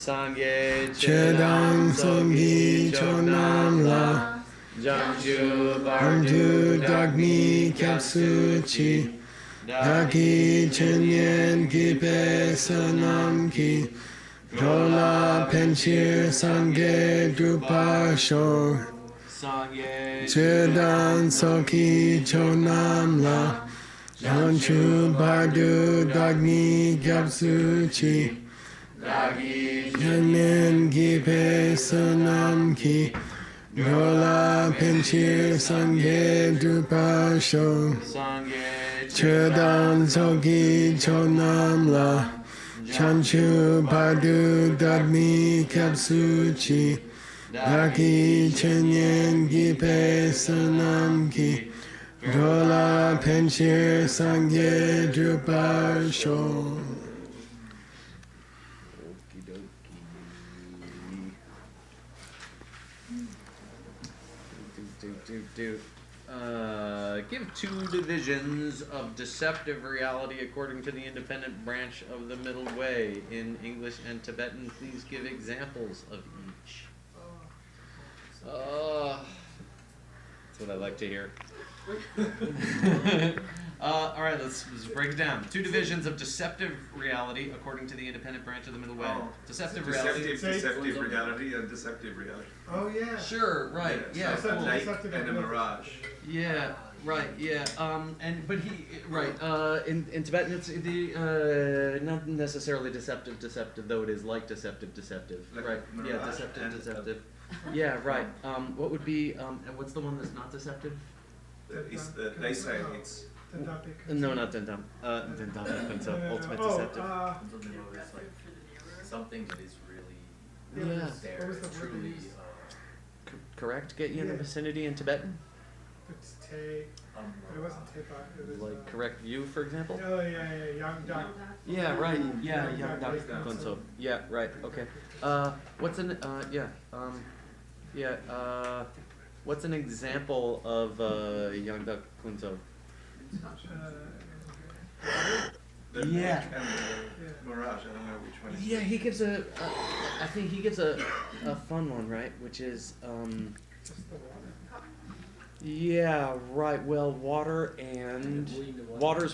Sangye Chedang Songhi Chonam La Jamju Bardu Dagni Kyapsu Chi Daki Chenyen Ki Pe Sanam Ki Rola Penchir Sangye Drupa Sho Chedang Songhi Chonam La Jamju Bardu Dagni Kyapsu Chi Chenyen Ki Pe Sanam Ki Rola Penchir Sangye Drupa Sho Chedang Songhi Chonam La Chanchu Padu Dagni Kapsu Chi Daki Chenyen Ki Pe Sanam Ki Rola Penchir Sangye Drupa Sho. Give two divisions of deceptive reality according to the independent branch of the middle way. In English and Tibetan, please give examples of each. That's what I like to hear. All right, let's break it down. Two divisions of deceptive reality according to the independent branch of the middle way. Deceptive reality. Deceptive reality and deceptive reality. Oh yeah. Sure. Right. Yeah. So Cool. light and a mirage. Yeah. Right. Yeah. In Tibetan it's the not necessarily deceptive though it is like deceptive. Like right. Yeah. Deceptive. Yeah. Right. What would be and what's the one that's not deceptive? They say it's. No, not Dentam. Dentam, so ultimate deceptive. Something that is really Yeah. truly. Correct. Get you in the vicinity in Tibetan. It's Te. It wasn't Tepa. It was Like correct view, for example. Oh yeah, Young Duck. Yeah. Right. Yeah. Young Duck Gonso. Yeah. Right. Okay. What's an what's an example of Young Duck Gonso? The Yeah. and the mirage. I don't know which one. Yeah, he gives I think he gives a fun one, right? Which is Just the water. yeah, right. Well, water's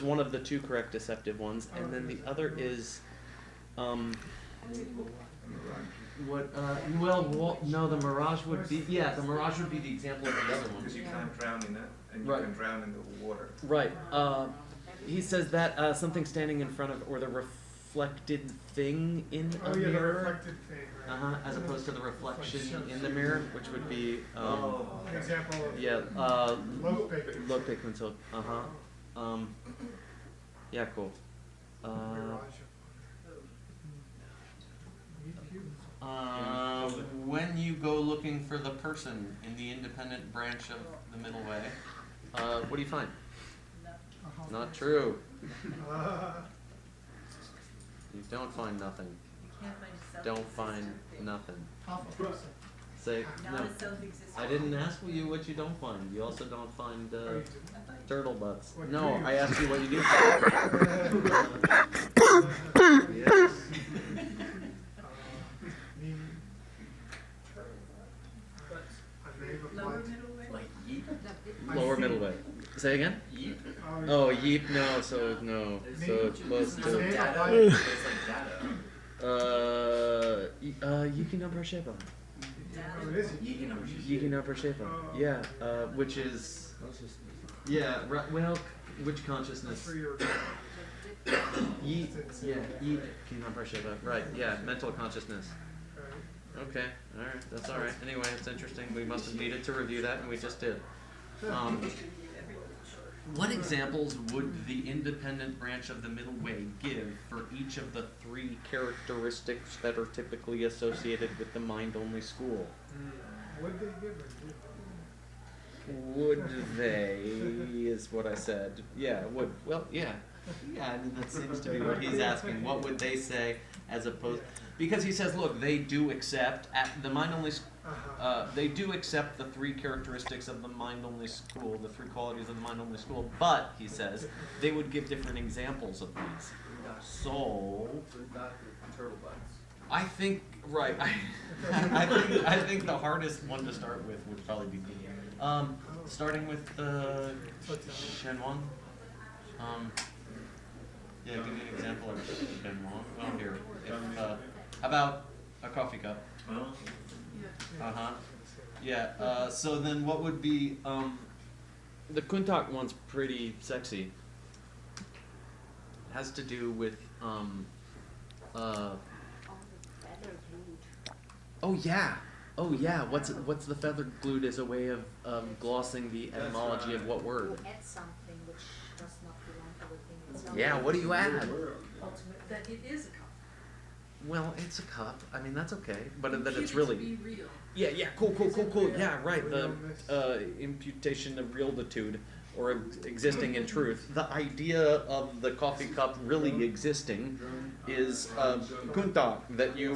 one of the two correct deceptive ones, and then the other is no, the mirage would be the mirage would be the example of the other one. Because you can't drown in it, and you Right. can drown in the water. Right. He says that something standing in front of or the reflected thing in a Oh yeah, the mirror. reflected thing. Right? As opposed to the reflection in the mirror, which would be An example of Low low pick console. Yeah, cool. When you go looking for the person in the independent branch of the middle way, what do you find? Not true. You don't find nothing. Don't find nothing. Say no. I didn't ask you what you don't find. You also don't find turtle butts. No, I asked you what you do find. Yes. Lower middle way. Say again? Yeep. Oh, yeep. No. So it's close So to. data. It's like data. Yuki no Parashepa. Yeep. Yuki no Parashepa. Yeah. Which is. Yeah. Right. Well, which consciousness? Yeep. Yeah. Yeep. Yuki no Parashepa. Right. Yeah. Mental consciousness. Okay. All right. That's all right. Anyway, it's interesting. We must have needed to review that, and we just did. What examples would the independent branch of the middle way give for each of the three characteristics that are typically associated with the mind-only school? Would they give Would they, is what I said. Yeah, would. Well, yeah. Yeah, I mean, that seems to be what he's asking. What would they say as opposed... Because he says, look, they do accept, the mind-only they do accept the three characteristics of the mind-only school, the three qualities of the mind-only school, but, he says, they would give different examples of these. So... Not the turtle butts. I think right. I think the hardest one to start with would probably be starting with the Shenwan. Yeah, give me an example of Shenwan. Well, here, how about a coffee cup? Well, Yeah. So then, what would be the Kuntak one's pretty sexy. Has to do with Oh yeah. Oh yeah. What's the feather glued as a way of glossing the etymology of what word? Add something which does not belong to the thing itself. Yeah. What do you add? Ultimate, that it is a cup. Well, it's a cup. I mean, that's okay. But that Keep it's it really. to be real. Yeah. Yeah. Cool. Yeah. Right. The imputation of realitude or existing in truth. The idea of the coffee cup really existing is kuntak that you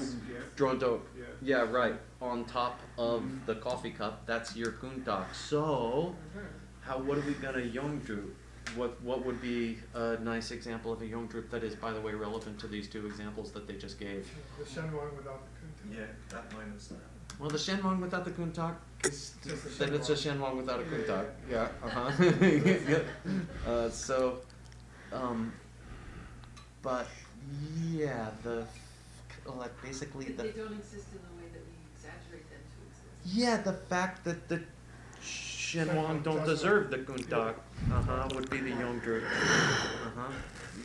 drawn to. Yeah, right. On top of the coffee cup, that's your kuntak. So, what are we gonna yongdrup? What would be a nice example of a yongdrup that is, by the way, relevant to these two examples that they just gave? The Shenwan without the kuntak. yeah, that minus that. Well, the shenwang without the kuntak is Just a then it's a shenwang. shenwang without a kuntak. Yeah. But yeah, basically They don't exist in the way that we exaggerate them to exist. Yeah, the fact that the Shenwang don't deserve the Kuntak, would be the Yongdru.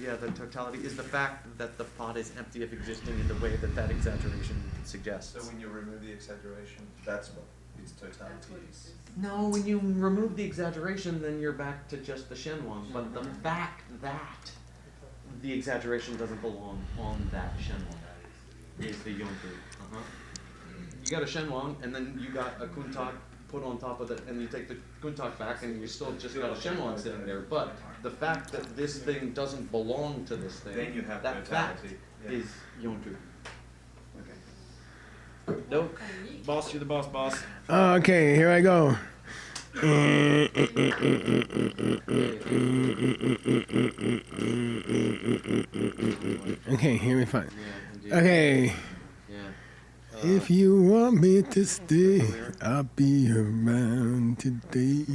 Yeah, the totality is the fact that the pot is empty of existing in the way that that exaggeration suggests. So when you remove the exaggeration, that's what its That's totality what is. exists. No, when you remove the exaggeration, then you're back to just the Shenwang. But the fact that the exaggeration doesn't belong on that Shenwang is the Yongdru. You got a Shenwang, and then you got a Kuntak put on top of it, and you take the Kuntak back, and you still just got a Shenwang sitting there. But the fact that this thing doesn't belong to this thing, Then you have that fact totality. Yeah. is Yongdru. Okay. Nope. Boss, you're the boss. Okay, here I go. Okay, here we find. Yeah, indeed. Okay, Yeah. if you want me to stay, I'll be around today.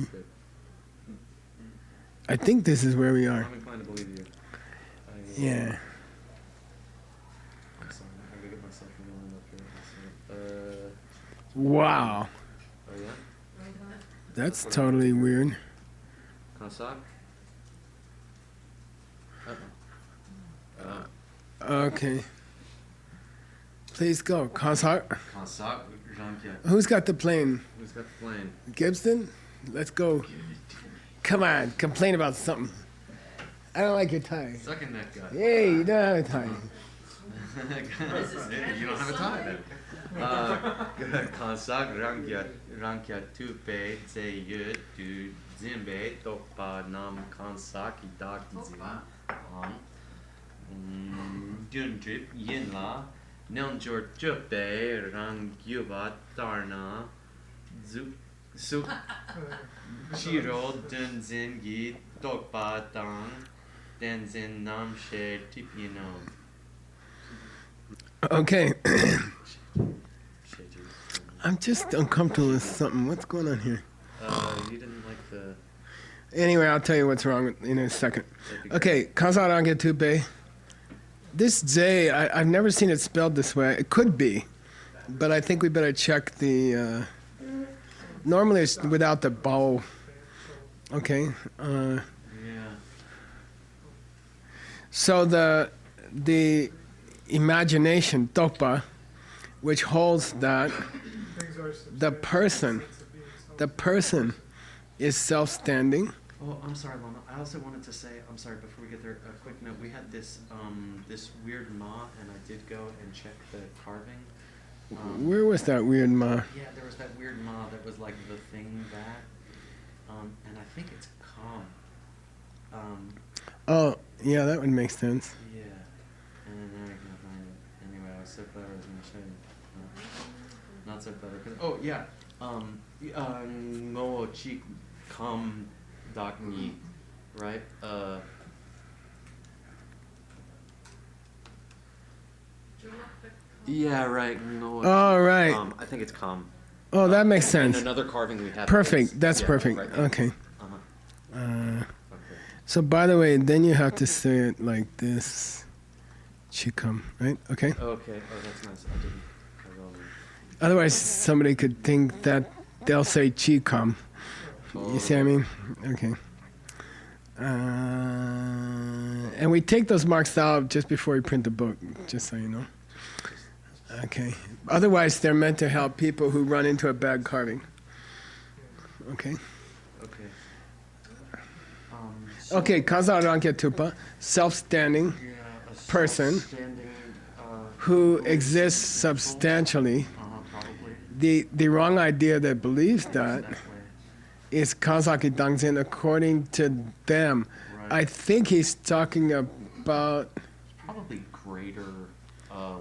I think this is where we are. I'm inclined to believe you. Yeah. I'm sorry, I'm gonna get myself in the line up here. Wow, Oh yeah? that's totally weird. Kansak? Okay. Please go. Concert. Kansak, Jean-Pierre. Who's got the plane? Who's got the plane? Gibson? Let's go. Come on, complain about something. I don't like your tie. Sucking that guy. Hey, you don't have a tie. You don't have a tie then. Kansak, Rankya, Tupe, Tse Yud, Du, Zimbe, Tokpa, Nam, Kansak, Idak, Zim, Juntrip, Yinla, Nonjor, Jupe, Rangyuba, Darna, Suk, Shiro, Dunzin, Yi, Tokpa, Dang, Denzin, Nam, She, Tipino. Okay, Shit, I'm just uncomfortable with something. What's going on here? you didn't like the. Anyway, I'll tell you what's wrong in a second. Okay, Kansarange Tupe. This J, I've never seen it spelled this way. It could be, but I think we better check the. Normally it's without the vowel. Okay. Yeah. So the imagination, topa, which holds that Things are the person, the person is self-standing. Oh, I'm sorry, Lama. I also wanted to say, I'm sorry, before we get there, a quick note. We had this this weird ma, and I did go and check the carving. Where was that weird ma? Yeah, there was that weird ma that was like the thing that, and I think it's calm. Oh, yeah, that would make sense. Yeah. And now I can't find it. Anyway, I was so clever, I was gonna show you. Not so clever, cause oh yeah, ngo chi kam dak ni, right? Yeah, right. No, Oh, right. I think it's calm. Oh, that makes And sense. another carving we have. Perfect. is- That's yeah, perfect. right. Okay. Uh-huh. Uh, Okay. so by the way, then you have to say it like this. Chikam, right? Okay. Okay. Oh, that's nice. I didn't. Otherwise, somebody could think that they'll say chikam. You see what I mean? Okay. And we take those marks out just before we print the book, just so you know. Okay. Otherwise, they're meant to help people who run into a bad carving. Okay. Okay. Okay, Kazaranke Tupa, self-standing Yeah, a person self-standing, who exists substantially. probably. The wrong idea that believes that That way. is Kazaki Dangzin according to them. Right. I think he's talking about, Probably greater,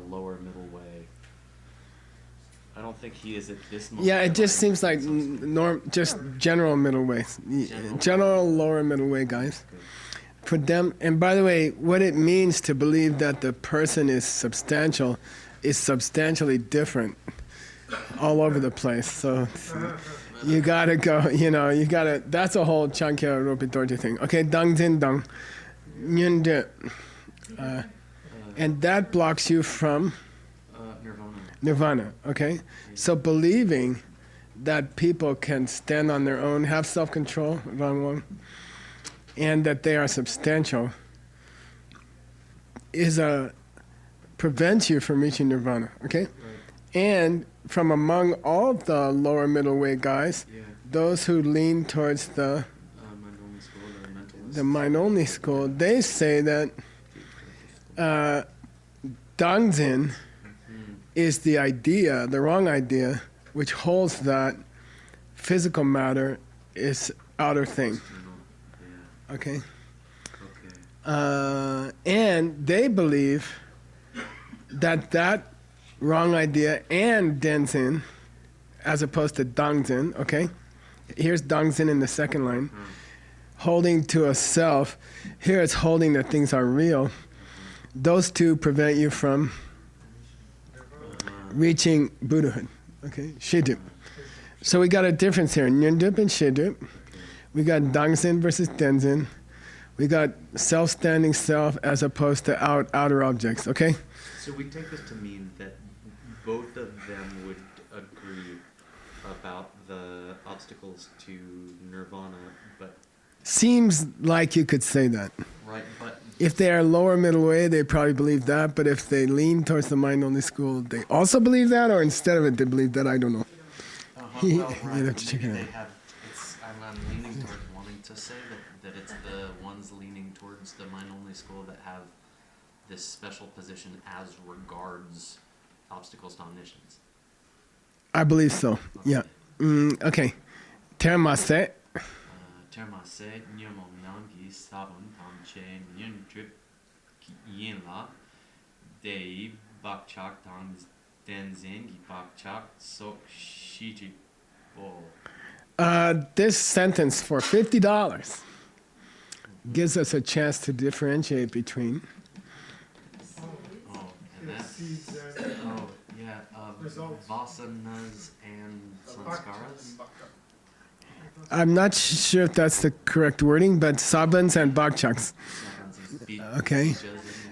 lower middle way. I don't think he is at this moment. yeah, it just seems like just general middle way. General lower middle way, guys. For them, and by the way, what it means to believe that the person is substantially different all over the place. So you gotta go, that's a whole Chankya Ropitorji thing. Okay, Dang Zin Dang. Nyunde. And that blocks you from Nirvana, okay? So believing that people can stand on their own, have self-control, wrong one, and that they are substantial prevents you from reaching Nirvana, okay? And from among all the lower middle way guys, those who lean towards the mind-only school, they say that Dangzin is the idea, the wrong idea, which holds that physical matter is outer thing. Okay? And they believe that wrong idea and Denzin, as opposed to Dangzin, okay? Here's Dangzin in the second line. Holding to a self. Here it's holding that things are real. Those two prevent you from reaching Buddhahood. Okay? Shidup. So we got a difference here. Nyundup and Shidup. We got Dangzin versus Denzin. We got self-standing self as opposed to outer objects. Okay? So we take this to mean that both of them would agree about the obstacles to nirvana, but Seems like you could say that. right, but If they are lower middle way, they probably believe that. But if they lean towards the mind-only school, they also believe that, or instead of it, they believe that. I don't know. well, You'd right, have to check maybe it out. they have. I'm leaning towards wanting to say that it's the ones leaning towards the mind-only school that have this special position as regards obstacles to omniscience. I believe so. Yeah. Okay. Termase. Termase nyamong nangi sabun tamche nyun drip yin la dei bakchak tang denzin gi bakchak sok shiji bo. This sentence for $50 gives us a chance to differentiate between Oh, and The that's seeds there. oh yeah, Results. vasanas and sanskaras. I'm not sure if that's the correct wording, but sabans and bakchaks. Okay.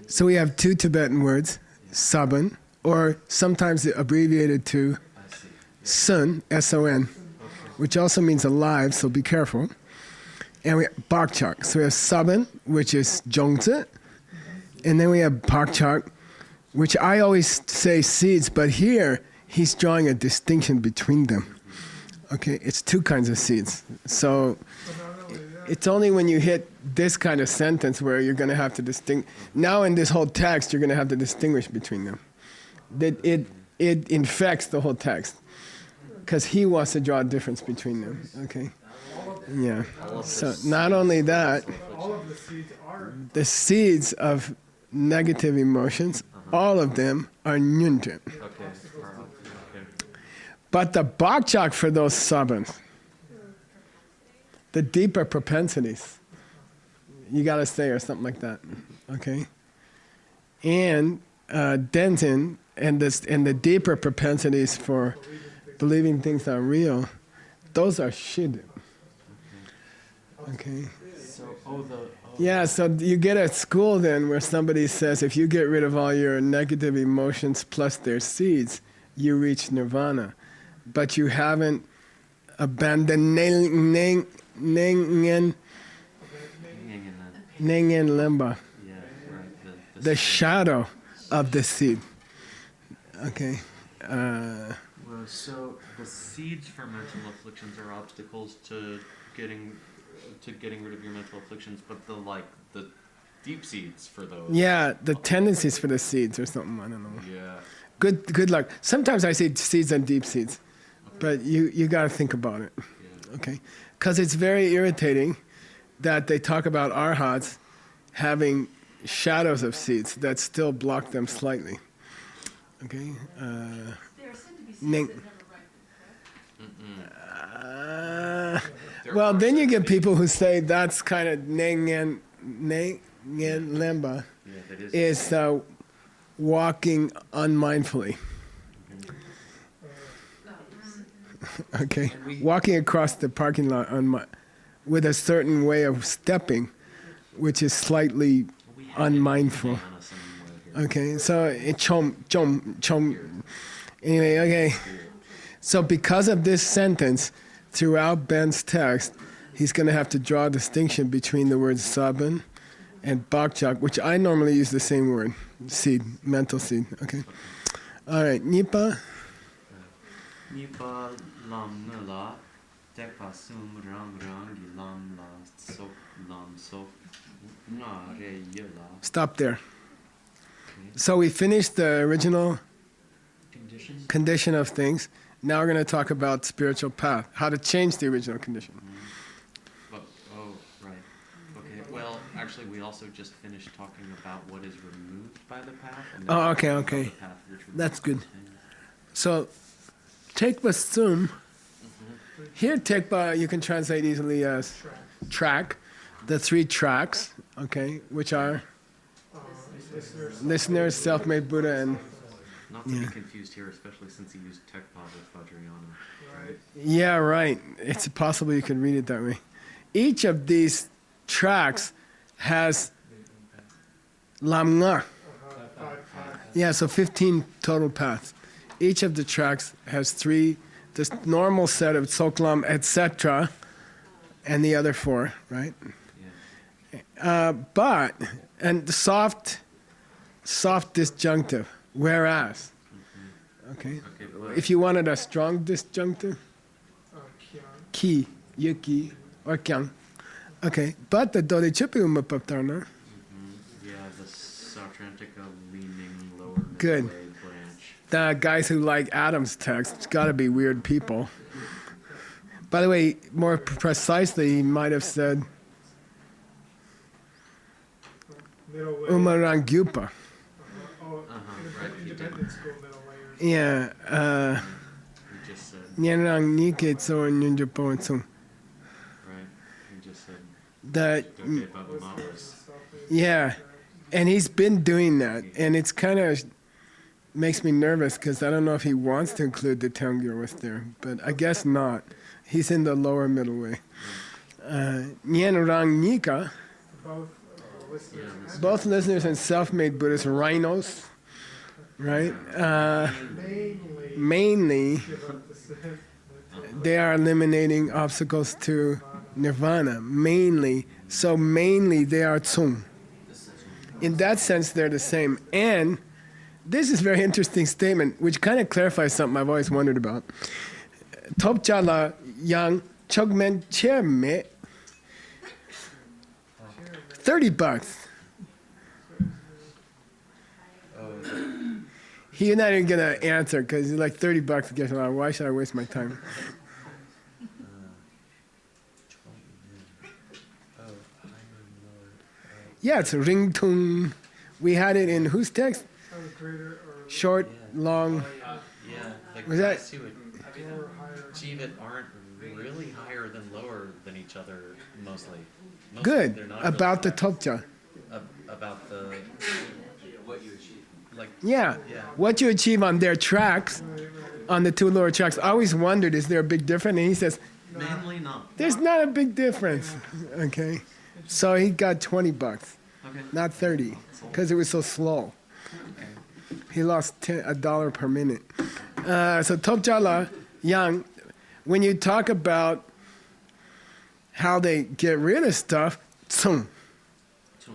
So we have two Tibetan words, saban, or sometimes abbreviated to I see. sun, S-O-N, which also means alive, so be careful. And we have bakchak. So we have saban, which is zhongzi, and then we have bakchak, which I always say seeds, but here he's drawing a distinction between them. Okay, it's two kinds of seeds. So But not only that, it's only when you hit this kind of sentence where you're going to have to distinguish. Now in this whole text, you're going to have to distinguish between them. That it infects the whole text because he wants to draw a difference between them. Okay, yeah. So not only that, all of the seeds are. the seeds of negative emotions, all of them are nyuntin. Okay. Okay. But the bakchak for those sabans, the deeper propensities, you gotta say or something like that, okay? And Denton and the deeper propensities for believing things are real, those are shid. Okay. So, Yeah, so you get at school then where somebody says if you get rid of all your negative emotions plus their seeds, you reach nirvana. But you haven't abandoned Nengen Limba, yeah, right. the shadow of the seed. Okay. Well, so the seeds for mental afflictions are obstacles to getting rid of your mental afflictions, but the deep seeds for those. Yeah, the tendencies for the seeds or something. I don't know. Yeah. Good luck. Sometimes I say seeds and deep seeds, but you got to think about it. Yeah. Okay, because it's very irritating that they talk about arhats having shadows of seeds that still block them slightly. Okay. There are said to be seeds Ning- that never ripen, correct? Well, then you get people who say that's kind of Nengen Lemba Yeah, that is walking unmindfully. Okay, walking across the parking lot with a certain way of stepping, which is slightly unmindful. Okay, so chom. Anyway, okay. So because of this sentence, throughout Ben's text, he's going to have to draw a distinction between the words sabun and bakchak, which I normally use the same word, seed, mental seed. Okay. All right, nipa. Nipa lam nala, tekpa sum rang lam la sok lam sok na re yela. Stop there. So we finished the original condition of things. Now we're going to talk about spiritual path, how to change the original condition. Oh, right. Okay. Well, actually, we also just finished talking about what is removed by the path. And then Oh, okay, about okay. the path which removes That's good. things. So take basum. Here, tekba you can translate easily as track, the 3 tracks, okay, which are listeners, self-made Buddha, and Not to be confused here, especially since he used Tekpa with Vajrayana. Right. yeah, right. It's possible you could read it that way. Each of these tracks has lamngar. Yeah, so 15 total paths. Each of the tracks has 3, this normal set of soklam, etc., and the other 4, right? Yeah. And the soft disjunctive, whereas. Okay. Okay, but If you wanted a strong disjunctive, ki, yuki, or kyang. Okay, but the dodichipi umapaptarna. yeah, the Sautrantika leaning lower middle Good. way branch. The guys who like Adam's text, it's got to be weird people. By the way, more precisely, he might have said Middle way. umarangyupa. Right, he did. Independent school middle layers. Yeah, He just said, nyanrang nike tso nyunjupo and so. right, he just said, That, okay, Baba Mamas. yeah, and he's been doing that, and it's kind of makes me nervous because I don't know if he wants to include the Tengyur with there, but I guess not. He's in the lower middle way. Nyanrang nika, Both listeners and both listeners and self-made Buddhists, rhinos, right? Mainly, give up the sin. they are eliminating obstacles to nirvana. Mainly, they are tsung. In that sense, they're the same. And this is a very interesting statement, which kind of clarifies something I've always wondered about. Topchala yang chogmen cheme, $30. He's not even gonna answer because he's like $30 to get along. Why should I waste my time? Yeah, it's a ringtone. We had it in whose text? Some greater or Short, long. Yeah, the Was that- guys who would lower, higher. achieve it aren't really higher than lower than each other, mostly. Good. They're not About the really topcha. about the What you achieve. like Yeah. yeah. What you achieve on their tracks, on the two lower tracks, I always wondered, is there a big difference? And he says, Mainly not. there's not a big difference. Okay. So he got $20, Okay. not 30, because it was so slow. He lost $1 per minute. So Topjala, Yang, when you talk about how they get rid of stuff, tsung,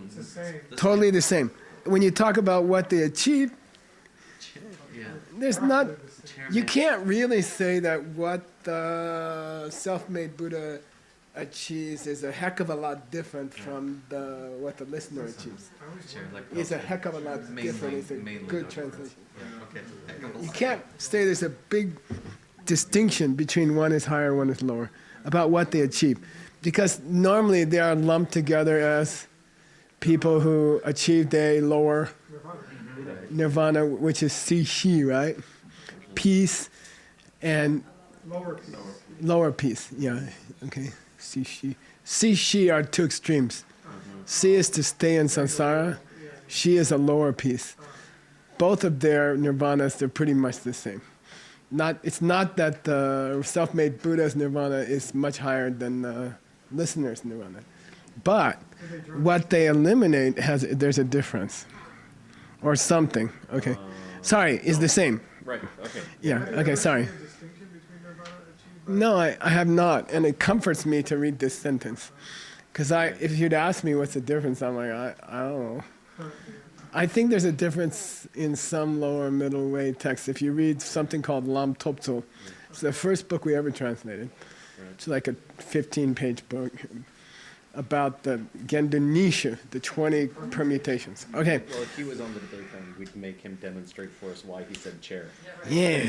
It's the same. totally the same. When you talk about what they achieve, Yeah. there's not, Chairman. you can't really say that what the self-made Buddha achieves is a heck of a lot different from what the listener achieves. Chair, like It's a heck of a lot different. It's a mainly good not. translation. Yeah, okay. You can't say there's a big distinction between one is higher, one is lower, about what they achieve. Because normally they are lumped together as people who achieved a lower nirvana, which is Sishi, right? Peace and Lower piece. lower peace. Yeah, okay. Sishi. Sishi are two extremes. Si is to stay in samsara. Shi is a lower peace. Both of their nirvanas, they're pretty much the same. It's not that the self-made Buddha's nirvana is much higher than the listener's nirvana. But what they eliminate, there's a difference. Or something, okay. Sorry, it's the same. Right, okay. Yeah, okay, sorry. Distinction between nirvana achieved by No, I have not, and it comforts me to read this sentence. Because if you'd asked me what's the difference, I'm like, I don't know. I think there's a difference in some lower middle way texts. If you read something called Lam Toptso, it's the first book we ever translated. It's like a 15-page book about the Genden Nisha, the 20 permutations. Okay, Well, if he was on the debate then we'd make him demonstrate for us why he said chair. yeah.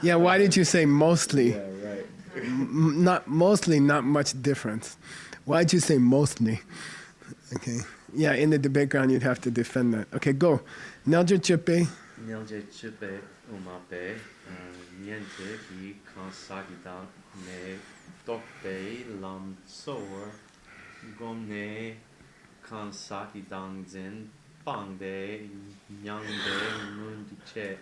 Yeah, why did you say mostly? Yeah, right. Not mostly, not much difference. Why'd you say mostly? Okay. Yeah, in the debate ground, you'd have to defend that. Okay, go. Nelja Chipe. Nilje chupe umape niente ki kansagita ne tokpe lam sor gomne kansaki dangzen bangde nyangde mundiche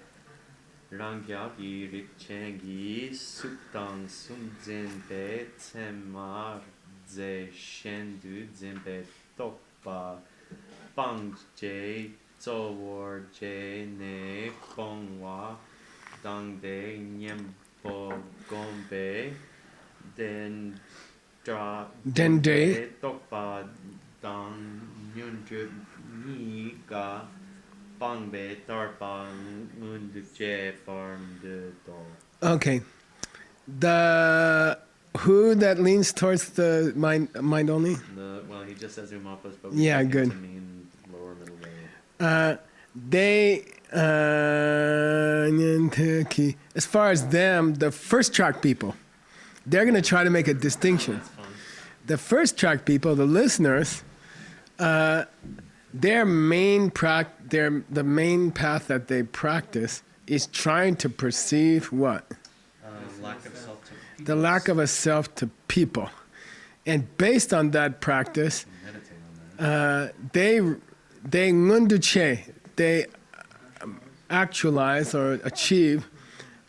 rangya ki rikchengi suktang sumzen be temar ze shendu zembe tokpa bangje Zowar je ne bongwa dangde nyembo gombe Dende. tokpa dang nyundru ni ga bangbe tarpa mundu je farm de do. Okay. The who that leans towards the mind only? Well, he just says umapas, but Yeah, take it good. to mean lower middle way. As far as them, the first track people, they're going to try to make a distinction. That's fun. The first track people, the listeners, their main the main path that they practice is trying to perceive what? Lack of self. The lack of a self to people. And based on that practice, Meditate on that. they ngunduche, they actualize or achieve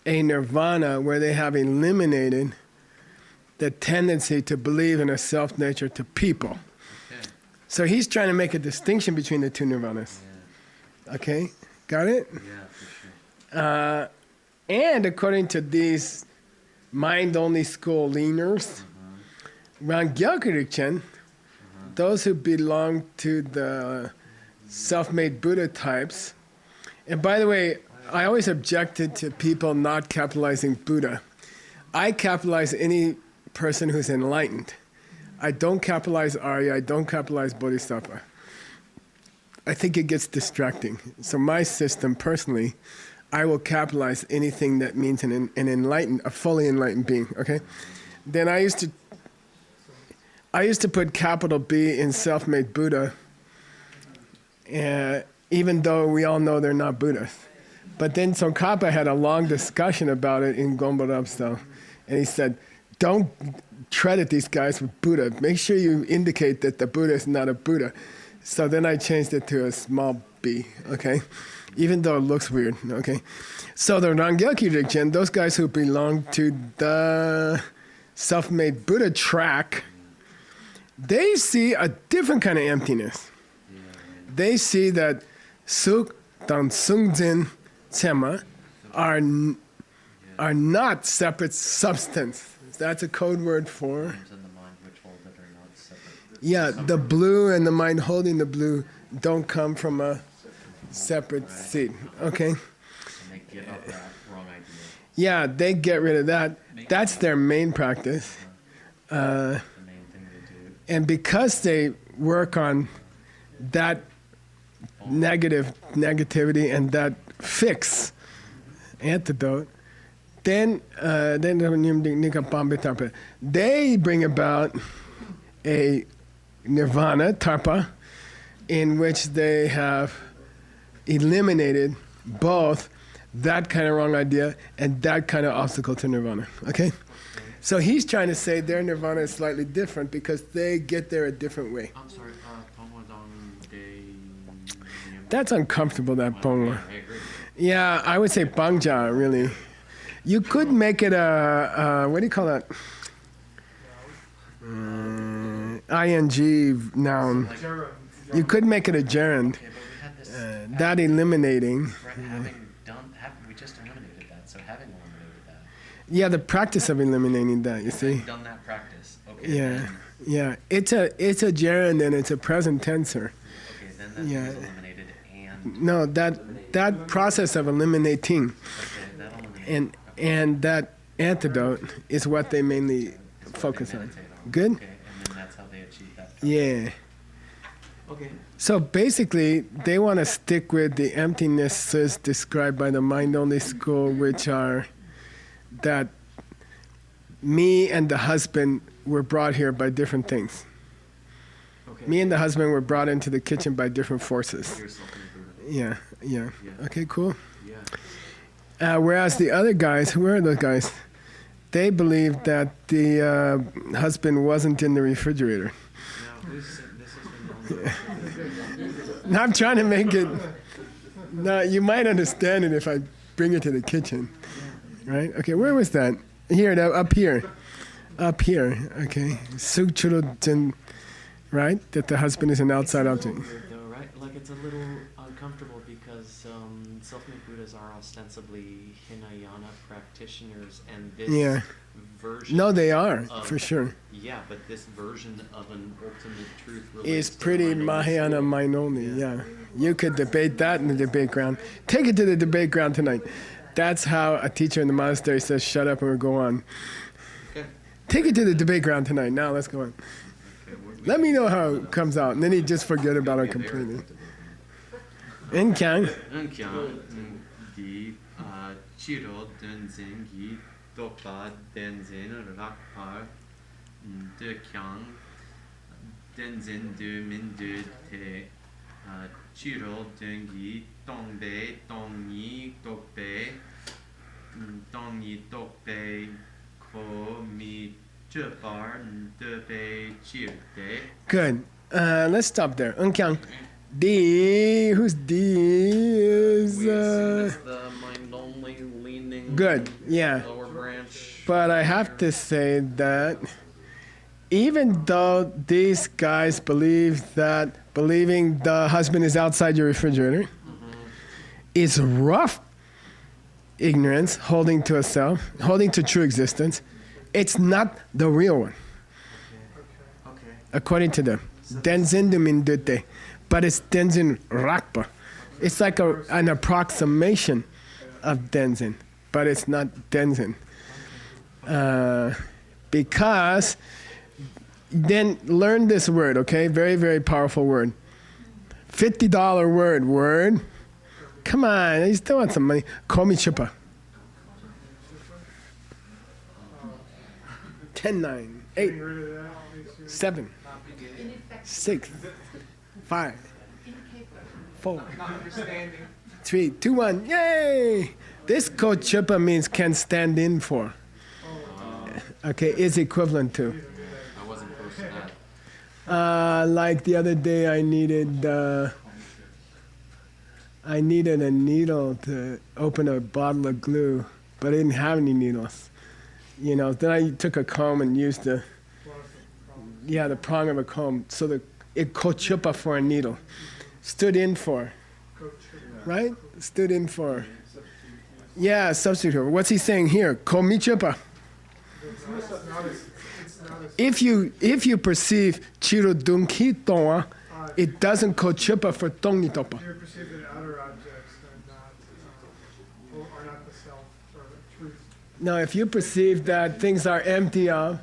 a nirvana where they have eliminated the tendency to believe in a self nature to people. Okay. So he's trying to make a distinction between the two nirvanas. Yeah. Okay, got it? Yeah, for sure. And according to these mind-only school leaners, Rangyakurikchen, those who belong to the self-made Buddha types, and by the way, I always objected to people not capitalizing Buddha. I capitalize any person who's enlightened. I don't capitalize Arya, I don't capitalize Bodhisattva. I think it gets distracting. So my system, personally, I will capitalize anything that means an enlightened, a fully enlightened being, okay? Then I used to put capital B in self-made Buddha, even though we all know they're not Buddhas. But then Tsongkhapa had a long discussion about it in Gombo style, and he said, don't credit these guys with Buddha. Make sure you indicate that the Buddha is not a Buddha. So then I changed it to a small b, okay? Even though it looks weird, okay? So the Rangyalki Rigchen, those guys who belong to the self-made Buddha track, they see a different kind of emptiness. They see that Suk dan Sungjin Chema are not separate substance. That's a code word for. In the mind which hold that are not separate. Yeah, the blue and the mind holding the blue don't come from a separate seed. Okay? And they give up that wrong idea. Yeah, they get rid of that. That's their main practice. The main thing they do. And because they work on that negativity and that fix antidote, then they bring about a nirvana, tarpa, in which they have eliminated both that kind of wrong idea and that kind of obstacle to nirvana. Okay? So he's trying to say their nirvana is slightly different because they get there a different way. I'm sorry, Pongwadong de... That's uncomfortable, that pongwa. I agree. Yeah, I would say bangja, really. You could make it a what do you call that? ING noun. Gerund. You could make it a gerund. Okay, but we had this... That eliminating. We just eliminated that, so having eliminated that. Yeah, the practice of eliminating that, you see. Having done that practice. Okay. Yeah, Then, yeah. It's a gerund and it's a present tenser. okay, then that Yeah. was eliminated and... No, that process of eliminating Okay, that eliminated... and that antidote is what they mainly focus on. Good? Okay, and then that's how they achieve that. Yeah. Okay. So basically, they want to stick with the emptinesses described by the mind-only school, which are that me and the husband were brought here by different things. Okay. Me and the husband were brought into the kitchen by different forces. Yourself included. Yeah, yeah. Yeah. Okay, cool. Yeah. Whereas the other guys, who are those guys? They believed that the husband wasn't in the refrigerator. Now, this has been done. Now I'm trying to make it. No, you might understand it if I bring it to the kitchen, right? Okay, where was that? Here, up here, up here. Okay, Sukchurujin, right? That the husband is an outside object. Though, right? Like it's a little uncomfortable because self-made Buddhas are ostensibly Hinayana practitioners, and this Yeah. version. No, they are of- for sure. Yeah, but this version of an ultimate truth Is relates to the pretty mind-only Mahayana school. mind only. Yeah, you could debate that in the debate ground. Take it to the debate ground tonight. That's how a teacher in the monastery says, "Shut up and we'll go on." Okay. Take it to the debate ground tonight. Now let's go on. Okay, Let me know how it comes out, and then he just forget about it completely. In Kyang, Unkyang di chiro denzin gi dokpa denzin rakpar de kyang denzin de min de te chiro dengi tongbe tongi dokbe tongi dokbe ko mi chepar de be chirte. good. Let's stop there. Unkyang. D, who's D is We assume it's the mind-only leaning good. Yeah. lower branch. But I have to say that even though these guys believe that believing the husband is outside your refrigerator is rough ignorance, holding to a self, holding to true existence, it's not the real one, Okay. according to them. Denzin dumindute, but it's Denzin Rakpa. It's like an approximation of Denzin, but it's not Denzin. Because then learn this word, okay? Very, very powerful word. $50 word. Come on, you still want some money. Komi chupa. 10, 9, 8, Getting rid of that makes you 7, 6, 5, 4, 3, 2, 1. Yay! This kochupa means can stand in for. Okay, is equivalent to. I wasn't close to Like the other day, I needed a needle to open a bottle of glue, but I didn't have any needles. You know, then I took a comb and used the prong of a comb, so it kochupa for a needle, stood in for, right? Stood in for. Yeah, substitute. What's he saying here? Komichupa. If you perceive chiro dunki toa, it doesn't kochupa for tongi topa. You perceive that outer objects are not the self or the truth. No, if you perceive that things are empty of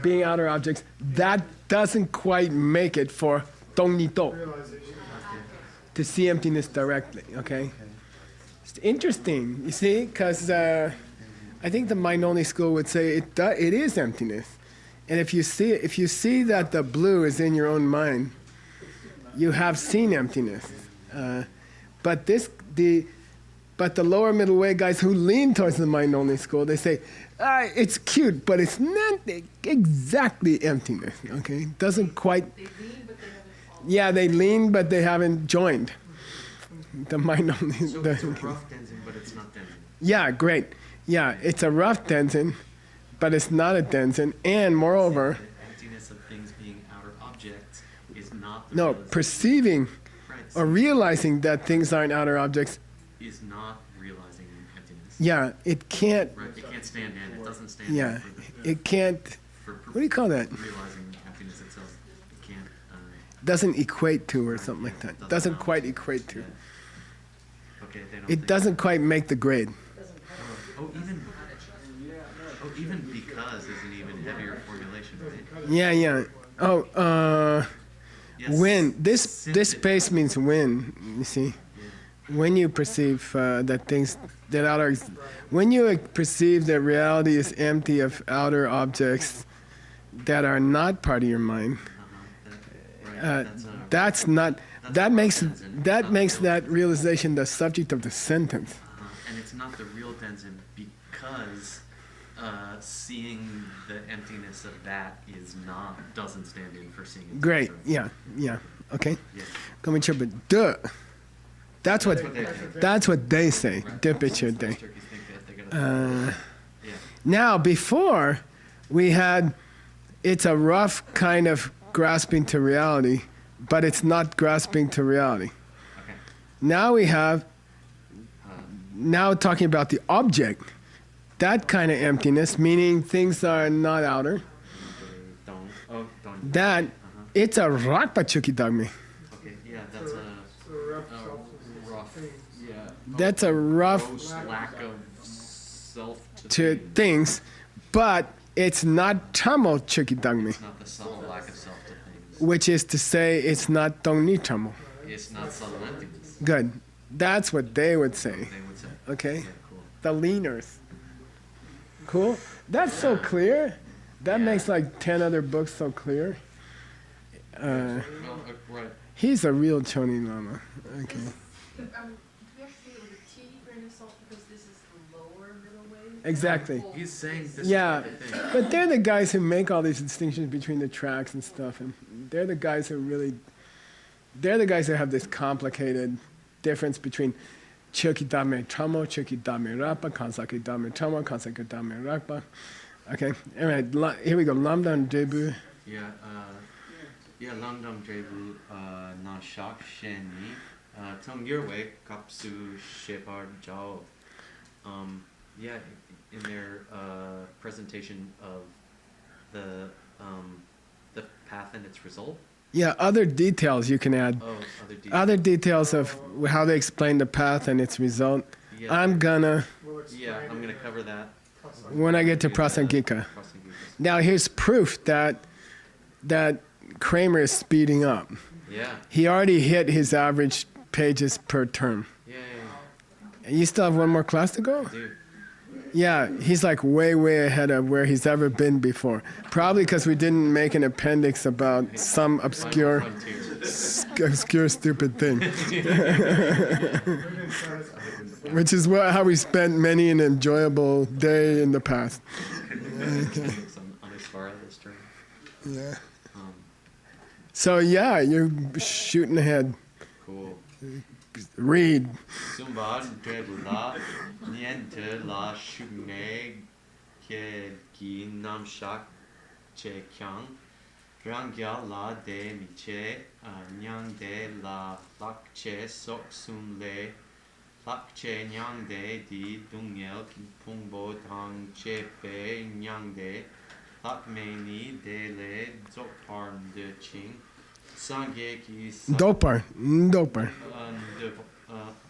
being outer objects, that doesn't quite make it for tongi to, Realization. to see emptiness directly. Okay, it's interesting. You see, because I think the mind-only school would say it is emptiness, and if you see that the blue is in your own mind, you have seen emptiness. But the lower middle way guys who lean towards the mind-only school, they say, it's cute, but it's not exactly emptiness. Okay, doesn't quite. They lean, but they haven't fallen. Yeah, they lean, but they haven't joined. The mind-only. So it's a rough tenzin, but it's not tenzin. Yeah, great. Yeah, it's a rough denzin, but it's not a denzin, and moreover, The emptiness of things being outer objects is not the no, realization. perceiving Right, or realizing that things aren't outer objects. is not realizing emptiness. Yeah, it can't. Right, it can't stand in. It doesn't stand Yeah, in for the, it can't. for What do you call that? realizing emptiness itself. It can't. Doesn't equate to or something like that. Doesn't quite equate to. Okay, they don't. It think- doesn't quite make the grade. Even because is an even heavier formulation, right? Yeah, yeah. Oh, Yes. when this Symptom. space means when. You see, when you perceive that things that outer, when you perceive that reality is empty of outer objects that are not part of your mind, Right, that's not. That's That a makes tenzin, that not makes real that tenzin. realization the subject of the sentence. And it's not the real tenzin because seeing the emptiness of that doesn't stand in for seeing it. Great. So, Yeah. Yeah. Okay. yeah. Come and chip it. Duh. That's what. That's what they think. That's what they say. Right. Dip it, Most should they? turkeys think that they're gonna. Yeah. Now, before we had, it's a rough kind of grasping to reality, but it's not grasping to reality. Okay. Now we have, now talking about the object, that kind of emptiness, meaning things are not outer, Don't. that it's a rakpa chuki dagme. Okay. Yeah, that's a So rough self is rough. things. Yeah. That's a rough Gross lack of self to things. things, but it's not tamo chuki dagme, It's not the subtle lack of self to things. which is to say it's not tongni tamo. It's not subtle emptiness. Good. That's what they would say. They would say. Okay? Yeah, cool. The leaners. Cool? That's so clear. That makes like 10 other books so clear. Well, right. He's a real Choni Lama. Okay. Do we have to say it with a T for inner self because this is the lower middle way? Exactly. He's saying this Yeah. is what they think. But they're the guys who make all these distinctions between the tracks and stuff. And they're the guys who have this complicated difference between Chokidame Tramo, Chokidame Rapa, Kansaki Dame Tramo, Kansaki Dame Rapa. Okay, all right, here we go. Lamdan Debu. Yeah, Langdam Drebu Na Shak Sheni Tung Your Way Kapsu Shepar Jao. Yeah, in their presentation of the path and its result. Yeah, other details you can add. Oh, other details. Other details of how they explain the path and its result. Yeah, I'm gonna, We'll explain yeah, I'm gonna it. cover that. when I get to Prasangika. Now here's proof that Kramer is speeding up. Yeah, He already hit his average pages per term. yeah, And you still have one more class to go? dude. Yeah, he's like way ahead of where he's ever been before. Probably because we didn't make an appendix about some obscure, Final frontier. obscure stupid thing. Which is how we spent many an enjoyable day in the past. Some unaspara this term. Yeah. So yeah, you're shooting ahead. Cool. Read. Sumba de la niente la shume ke ki nam shak che kyang. Rangya la de mi che nyang de la lak che sok sum le lak che nyang de di dung yel pung bo tang che pe nyang de lak me ni de le zok parn de ching sangye ki sa Dopar. Dopar.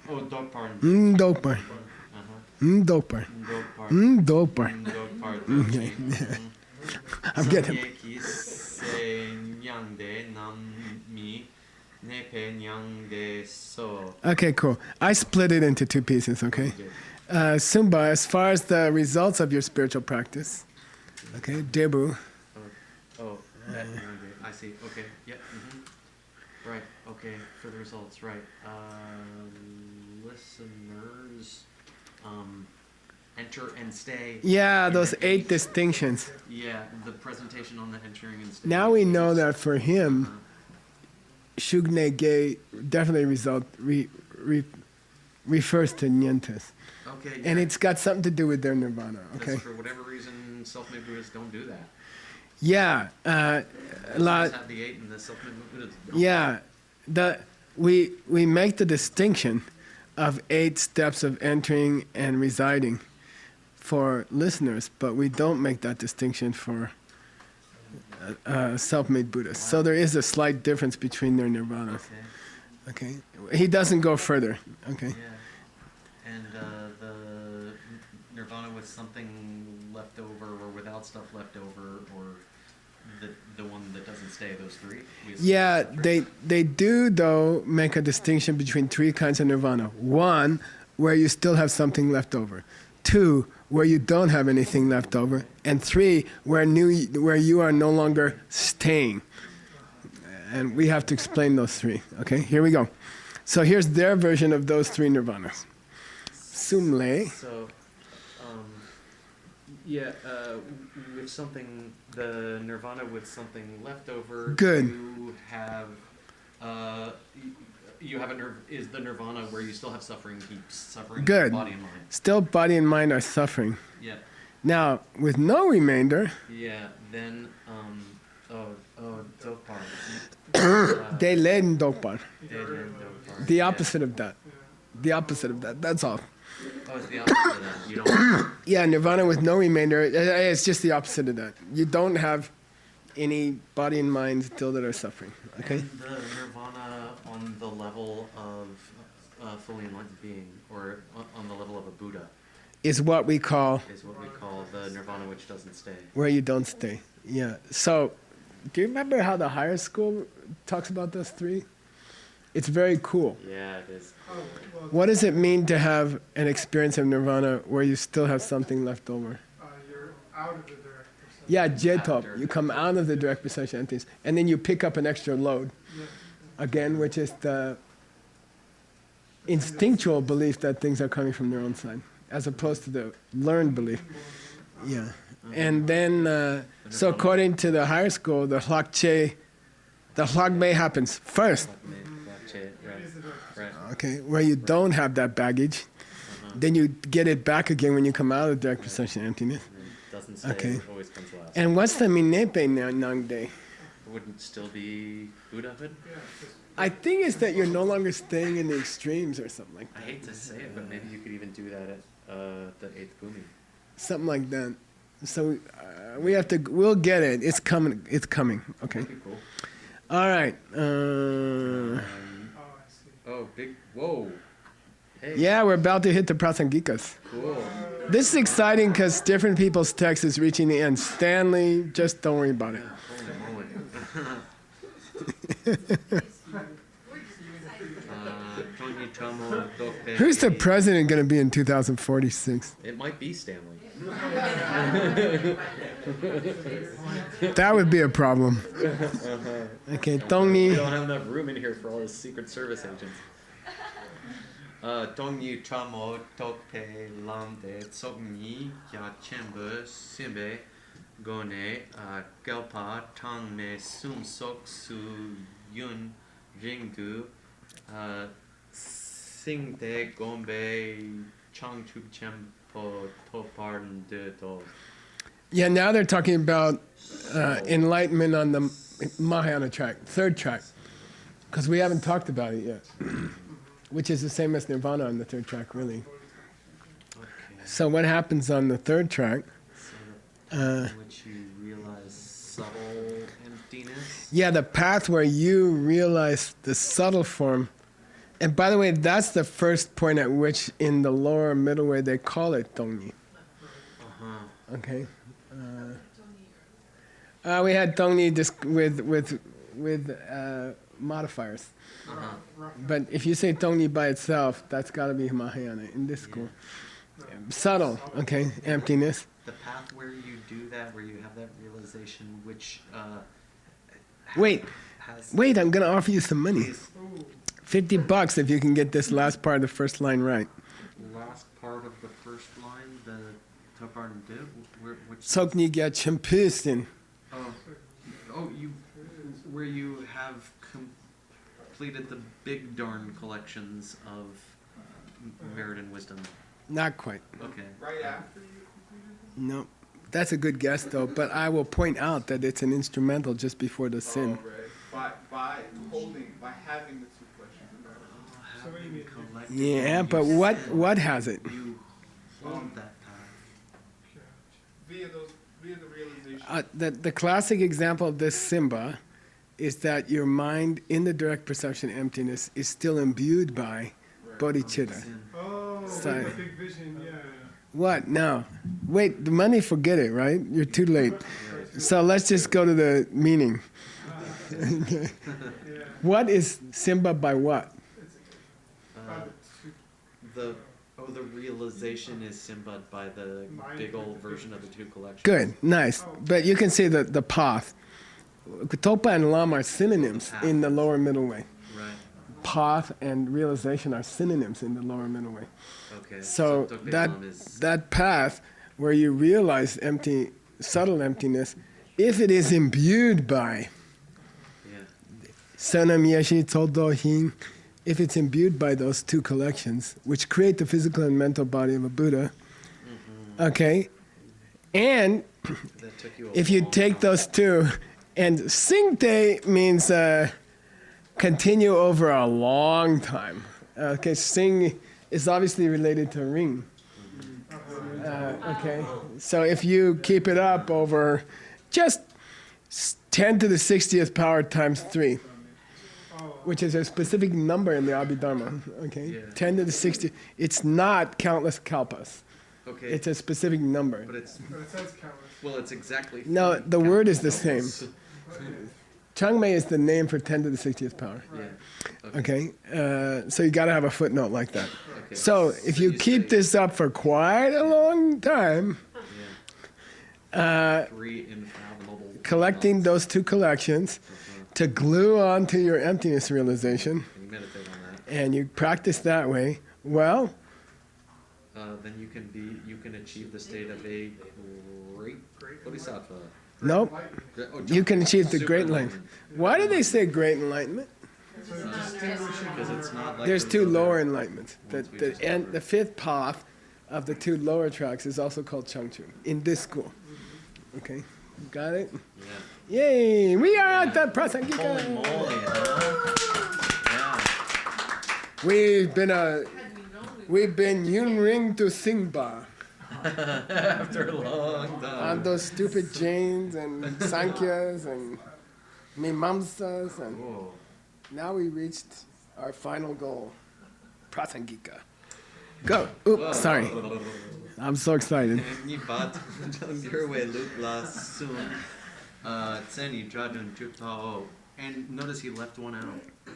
oh dok parn Dopar. Dopar. Dopar. Okay. I'm getting. Okay, cool. I split it into two pieces, okay? Sumba, as far as the results of your spiritual practice, okay, Debu, Oh, that I see. Okay, yeah. Right, okay, for the results, right. Listeners, enter and stay. yeah, in those the 8 distinctions. Yeah, the presentation on the entering and staying. Now we know that for him, Shugne Ge definitely refers to Nyentes. Okay, And yeah. it's got something to do with their nirvana, Because okay? for whatever reason, self-made Buddhists don't do that. Yeah, Buddhists have the 8 and the self-made Buddhists don't. yeah. We make the distinction of 8 steps of entering and residing for listeners, but we don't make that distinction for self-made Buddhists. So there is a slight difference between their nirvanas. Okay. Okay, he doesn't go further. Okay. Yeah. And the nirvana with something left over or without stuff left over, or the one that doesn't stay, those 3? Yeah, they do though make a distinction between 3 kinds of nirvana. 1, where you still have something left over. 2, where you don't have anything left over. And 3, where you are no longer staying. And we have to explain those 3. Okay, here we go. So here's their version of those 3 nirvanas. Sumle. So, with something, the nirvana with something left over. Good. You have is the nirvana where you still have suffering, keep suffering. Good. Body and mind. Still body and mind are suffering. Yeah. Now, with no remainder, Yeah. Then dopar. they len dopar. Dopar. The opposite of that. The opposite of that. That's all. Oh, it's the opposite of that. You don't. Yeah, nirvana with no remainder, it's just the opposite of that. You don't have any body and mind still that are suffering. Okay? And the nirvana on the level of fully enlightened being, or on the level of a Buddha, Is what we call is what we call the nirvana which doesn't stay. where you don't stay. Yeah. So, do you remember how the higher school talks about those 3? It's very cool. Yeah, it is. Oh, well, What does it mean to have an experience of nirvana where you still have something left over? you're out of the direct perception. Yeah, jetop. After. You come out of the direct perception entities, and then you pick up an extra load Yeah. again, which is the instinctual belief that things are coming from their own side, as opposed to the learned belief. Yeah. And then, so according to the higher school, the hlakche, the hlagme happens first, It is the direct Right. okay, where you don't have that baggage. Then you get it back again when you come out of direct perception emptiness. Doesn't stay. Okay. It always comes last. And what's the minepe nangde? Wouldn't still be Buddhahood. Yeah, 'cause I think it's that you're no longer staying in the extremes or something like I that. hate to say it, but maybe you could even do that at the 8th Bhumi. Something like that. So we have to, we'll get it. It's coming. It's coming. Okay. That'd be cool. All right. oh, I see. Oh, big. Whoa. Hey. Yeah, we're about to hit the prasangikas. Cool. This is exciting because different people's text is reaching the end. Stanley, just don't worry about it. Holy moly. Who's the president going to be in 2046? It might be Stanley. That would be a problem. Okay, We Tongni. don't have enough room in here for all the Secret Service agents. Tongni Chamo Tokpe Lamde Tsogni Kya Chembe Simbe gone gelpa tang me sum sok su yun jingdu sing de gombe chang chu chem po toparn de do. Yeah, now they're talking about enlightenment on the Mahayana track, third track, because we haven't talked about it yet, which is the same as Nirvana on the third track, really. Okay. So what happens on the third track? Which you realize subtle emptiness. Yeah, the path where you realize the subtle form. And by the way, that's the first point at which in the lower middle way they call it Tongni. Okay. We had Tongni with modifiers. But if you say Tongni by itself, that's got to be Mahayana in this school. Subtle, okay, emptiness. The path where you do that, where you have that realization, which Wait, has I'm going to offer you some money. is $50 if you can get this last part of the first line right. last part of the first line, the Toparn Div, which Sokni get chimpistin. you where you have completed the big darn collections of merit and wisdom. Not quite. Okay. Right after you completed? No. That's a good guess, though, but I will point out that it's an instrumental just before the sin. Right. By having the two questions. So what do you mean? Yeah, but what has it? You hold that path. Via the realization. The classic example of this Simba is that your mind in the direct perception emptiness is still imbued by bodhicitta. Sin. Oh, Sorry. the big vision, yeah. What? No. Wait, the money, forget it, right? You're too late. So let's just go to the meaning. Yeah. What is Simba by what? The realization is symbolic by the big old version of the two collections. Good, nice. But you can see the path. Topa and Lam are synonyms in the lower middle way. Right. Path and realization are synonyms in the lower middle way. Okay. So Tokpe that Lam is that path where you realize empty, subtle emptiness, if it is imbued by yeah. Sanam Yeshi Toldo Hin, if it's imbued by those two collections, which create the physical and mental body of a Buddha, okay, and That took you a if you long take time. those two, and Singte means continue over a long time. Okay, Sing is obviously related to ring. Okay, so if you keep it up over just 10 to the 60th power times 3, which is a specific number in the Abhidharma, okay? Yeah. 10 to the 60, it's not countless kalpas. Okay. It's a specific number. But it's But it says countless. well, it's exactly. No, three the word is the countless same. numbers. Changmei is the name for 10 to the 60th power. Yeah. Okay, so you got to have a footnote like that. Okay. So if you keep say, this up for quite a long time, yeah, three infathomable. collecting knots. those two collections to glue onto your emptiness realization, And you meditate on that. and you practice that way, well, Then you can achieve the state of a great bodhisattva. nope, Oh, you can achieve the super great enlightenment. Why do they say great enlightenment? Because it's not like There's those two other lower enlightenments. ones we just And covered. the fifth path of the two lower tracks is also called Changchu in this school. Okay, got it? Yeah. Yay! We are at the Holy Prasangika. moly, huh? We've been Yun Ring to Singba Yeah. After a long time. on those stupid Jains and Sankhyas and Mimamsas, and Whoa. now we reached our final goal, Prasangika. Go! Oops, sorry. I'm so excited. Ni bat we Luke last soon. Tseni Jadun Jutao. And notice he left one out.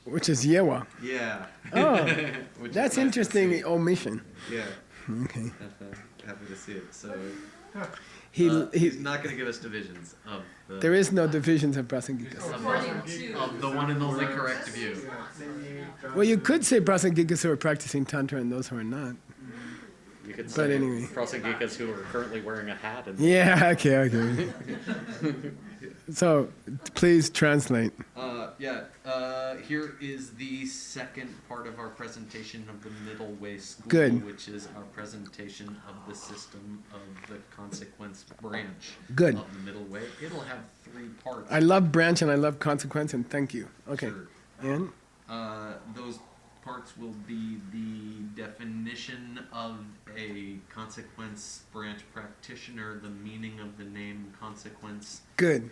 Which is Yewa. Yeah. Oh, Which is that's nice to interesting see. omission. Yeah. Okay. Happy to see it. So He's he's not going to give us divisions of the there is no divisions of Prasangika. of the one and only correct view. Well, you could say Prasangikas who are practicing Tantra and those who are not. You could But say anyway. Prasangikas who are currently wearing a hat. And Yeah, okay. So, please translate. Here is the second part of our presentation of the middle way school, Good. which is our presentation of the system of the consequence branch Good. of the middle way. It'll have 3 parts. I love branch and I love consequence, and thank you. Okay. Sure. And? Those parts will be the definition of a consequence branch practitioner, the meaning of the name consequence, Good.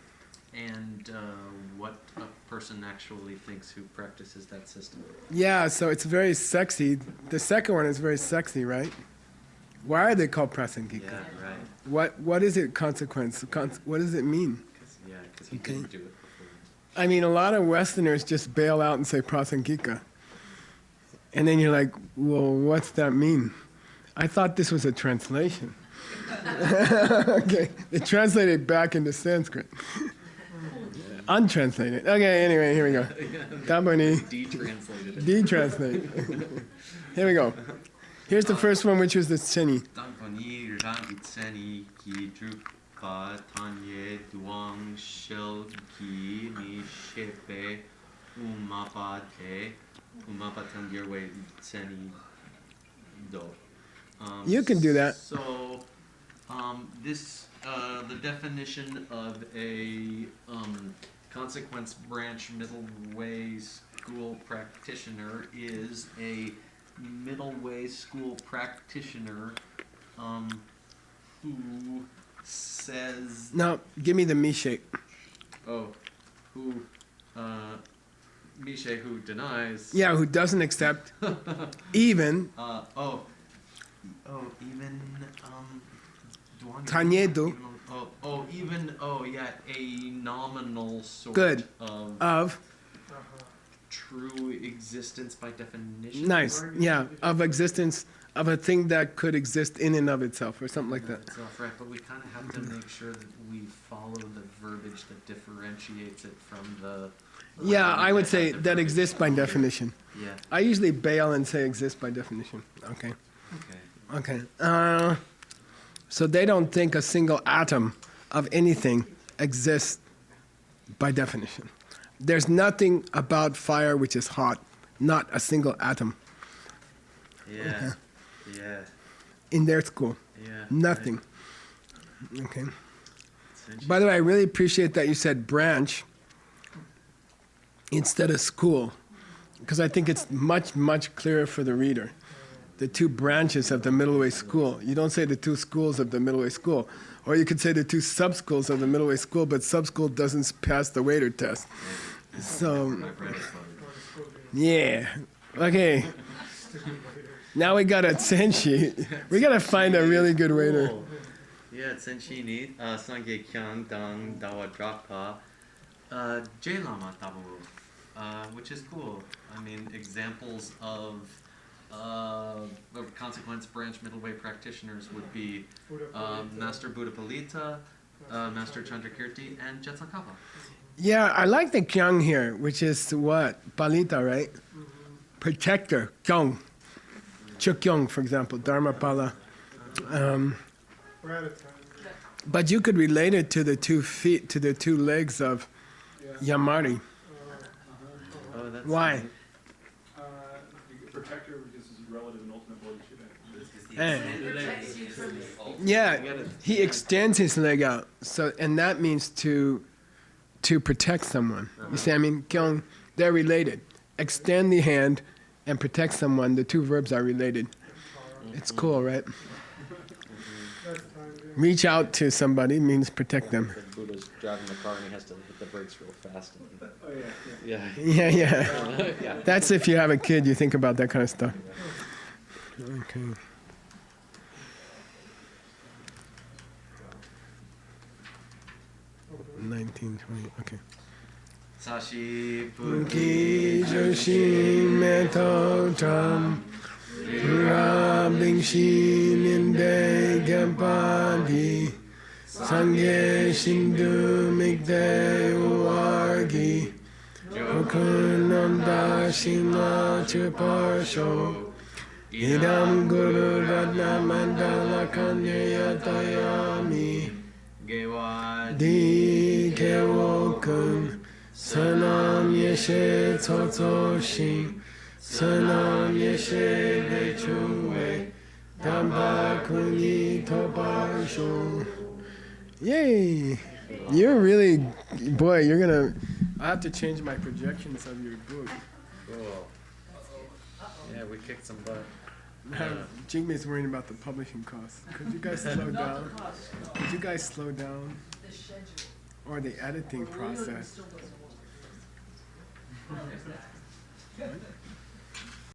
and what a person actually thinks who practices that system. Yeah, so it's very sexy. The second one is very sexy, right? Why are they called prasangika? Yeah, right. What is it, consequence? What does it mean? Because he Okay. didn't do it before. I mean, a lot of Westerners just bail out and say prasangika. And then you're like, well, what's that mean? I thought this was a translation. Okay, they translated it back into Sanskrit. Untranslated. Okay, anyway, here we go. Damani, De-translated it. de-translate. Here we go. Here's the first one, which was the Tseni. Dampani rangitseni ki drupa tanye duang shel ki ni shepe umapate umapatangirwe tseni do. You can do that. So, the definition of a consequence branch middle way school practitioner is a middle way school practitioner who says Now, give me the me shape. Mishe who denies Yeah, who doesn't accept even even Tanyedu. a nominal sort Good. of of true existence by definition. nice, yeah, of existence of a thing that could exist in and of itself, or something like that. Itself, right, but we kind of have to make sure that we follow the verbiage that differentiates it from the. Yeah, I would say the that verbiage. exists by definition. Yeah. I usually bail and say exists by definition. Okay. Okay. Okay. So they don't think a single atom of anything exists by definition. There's nothing about fire which is hot, not a single atom Yeah. Yeah. in their school. Yeah. Nothing. Okay. Right. It's interesting. By the way, I really appreciate that you said branch instead of school, because I think it's much, much clearer for the reader. The 2 branches of the middle way school. You don't say the 2 schools of the middle way school. Or you could say the 2 sub-schools of the middle way school, but sub-school doesn't pass the waiter test. So, I've read it, but- yeah. Okay. Now we got a senshi. We got to find a really good waiter. Cool. Yeah, Tsenshi ni Sangye Kyang Dang Dawa Drapa Lama Tabu, which is cool. I mean, examples of consequence branch middle way practitioners would be Master Buddhapalita, Master Chandrakirti, and Jetsakapa. Yeah, I like the kyang here, which is what? Palita, right? Protector, kyong. Chukyong, for example, Dharmapala. We're out of time. But you could relate it to the 2 feet, to the 2 legs of Yamari. Oh, that's Why? Protector because it's relative and ultimate bodhisattva. Eh. It protects you from Yeah, he extends his leg out, so and that means to protect someone. You see, I mean, kyong, they're related. Extend the hand and protect someone. The 2 verbs are related. It's cool, right? That's time, yeah. Reach out to somebody means protect them. The Buddha's driving the car and he has to hit the brakes real fast. Oh yeah. Yeah. Yeah. Yeah. That's if you have a kid, you think about that kind of stuff. Okay. Okay. 1920. Okay. Sashi Ki Joshi Meto Tram Rabing Shin Inde Gampadi Sangye Shindu Mikde Uargi Okunanda Shima Chuparsho Idam Guru Ratna Mandala Kanya Tayami Gewa Di Kewo Kun Sanam Yeshe Toto Shin Sanam Yeshe Bechuwe Damba Kuni Toba Sho. Yay! You're really, boy, you're gonna, I have to change my projections of your book. Cool. Yeah, we kicked some butt. Jigme's worrying about the publishing costs. Could you guys slow down? Could you guys slow down? The schedule. Or the editing process? Still doesn't work.